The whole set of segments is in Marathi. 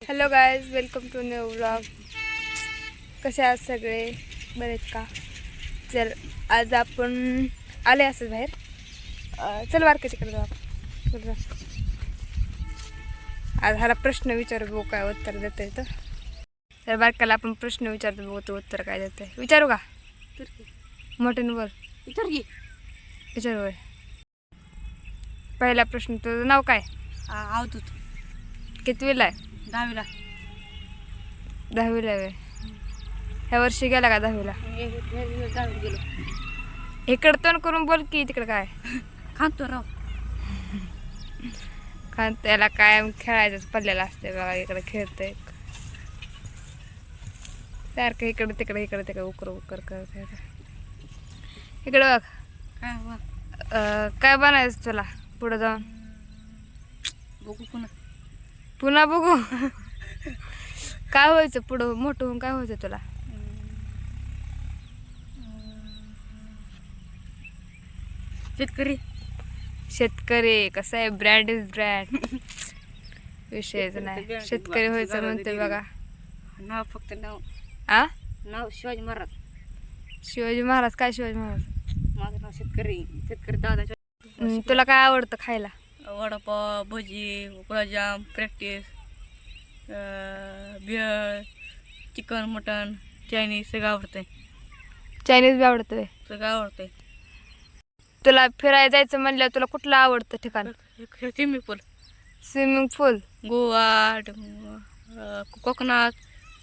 Hello guys, welcome to new vlog. कसे आहात सगळे? बरेच का? चल आज आपण आले असं बाहेर. चल बारकाच्याकडे जाऊ. आज ह्याला प्रश्न विचारू बघू काय उत्तर देतं येतं. तर बारकाला आपण प्रश्न विचारतो बघू तो उत्तर काय देतं. विचारू का? मोठ्याने बोल. विचारू होय. पहिला प्रश्न, तुझं नाव काय? आवतूत कितवीला आहे? 10वीला. 10वीला आहे. ह्या वर्षी गेला का 10वीला? गेलो इकडं तोंड करून बोल की तिकडं काय खातो राव. कारण त्याला कायम खेळायचंच पडलेलं असते बघा. इकडं खेळतंय सारखं, इकडं तिकडं उकर करत. इकडं बघ. काय काय बनायचं तुला पुढं जाऊन? बघू पुन्हा. पुन्हा बघू. काय व्हायचं पुढं मोठं होऊन? काय व्हायचं तुला? शेतकरी कसं आहे? Brand is brand. विषयच नाही. शेतकरी व्हायचं म्हणते बघा. नाव फक्त नाव. नाव शिवाजी महाराज. शिवाजी महाराज? काय शिवाजी महाराज? माझं नाव शेतकरी दादा. तुला काय आवडतं खायला? Vada pav, bhaji, gulab jam, practice, beer, chicken, mutton, Chinese सगळं आवडतंय. चायनीज बी आवडतं व्हय? सगळं आवडतंय. तुला फिरायला जायचं म्हणल्यावर तुला कुठलं आवडतं ठिकाण? स्विमिंग पूल, स्विमिंग पूल. गोवा, कोकणात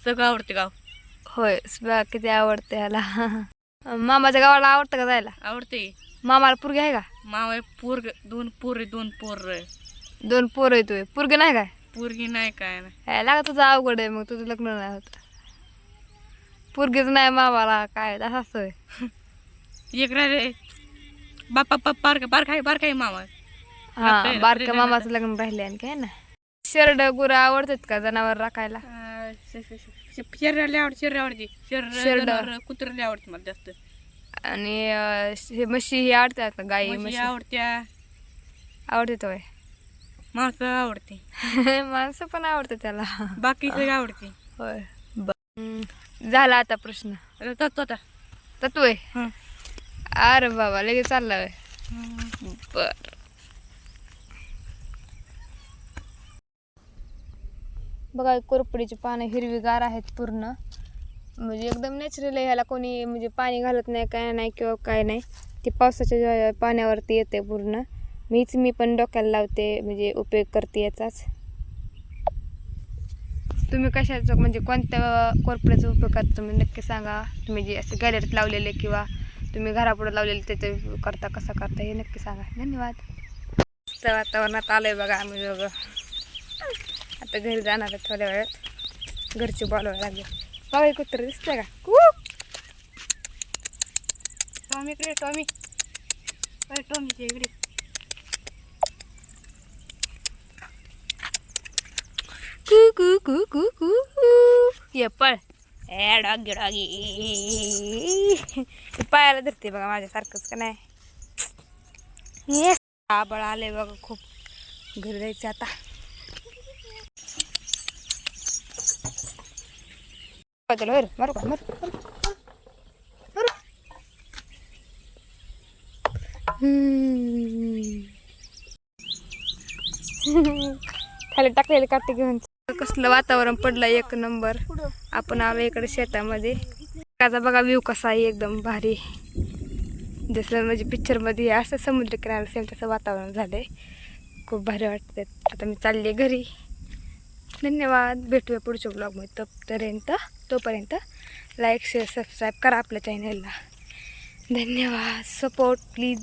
सगळं आवडते गाव. होय, किती आवडते ह्याला. मामाच्या गावाला आवडतं का जायला? आवडते. मामाला पोरगी आहे का? मावा दोन पोर. 2 पोरं आहे तुझे. पोरगी नाही काय? पोरगी नाही काय नाही. ह्याला का तुझं अवघड आहे मग. तुझं लग्न नाही होत. पोरगीच नाही मामाला काय असं असतंय. एक राहिले बापा बारका मामा. हा, बारक्या मामाचं लग्न राहिले आणि काय ना. शेरड गुरं आवडतात का जनावर राखायला? शरीराला आवडते. शरीर कुत्र्याला आवडते मला जास्त. आणि हे म्हशी ही आवडतात का? गाई म्हशी म्हशी आवडत्या. आवडते होय. माणसं आवडते. माणसं पण आवडते त्याला. बाकी सगळं आवडते. होय. झाला आता प्रश्न. तत्व आहे. अरे बाबा लगेच चालला होय. बर. बघा कोरपडीची पानं हिरवीगार आहेत पूर्ण. म्हणजे एकदम नॅचरल आहे. ह्याला कोणी म्हणजे पाणी घालत नाही, काय नाही किंवा काय नाही. ते पावसाच्या पाण्यावरती येते पूर्ण. मी पण डोक्याला लावते, म्हणजे उपयोग करते याचाच. तुम्ही कशाचा म्हणजे कोणत्या कोरपड्याचा उपयोग करता तुम्ही नक्की सांगा. तुम्ही जे असं गॅलरीत लावलेले किंवा तुम्ही घरापुढे लावलेले त्याचा उपयोग करता, कसा करता हे नक्की सांगा. धन्यवाद. तर वातावरणात आलंय बघा आम्ही दोघं. आता घरी जाणार आहे थोड्या वेळात. घरची बोलवायला लागले. बघा एक कुत्र दिसतंय का? टॉमीच्या इकडे. ये पळ. डॉगी पायाला धरते बघा माझ्यासारखंच का नाही. आबळ आले बघा खूप. घरी जायचं आता. मारू का? खाली टाकलेले काटे घेऊन. कसलं वातावरण पडलं एक नंबर. आपण आलो इकडे शेतामध्ये. त्याचा बघा व्ह्यू कसा आहे, एकदम भारी. जसं म्हणजे पिक्चरमध्ये असं समुद्र किनारा सेम तसं वातावरण झालंय. खूप भारी वाटतंय. आता मी चालले घरी. धन्यवाद. भेटूया पुढच्या ब्लॉगमध्ये. तोपर्यंत लाईक शेअर सबस्क्राईब करा आपल्या चॅनलला. धन्यवाद. Support please.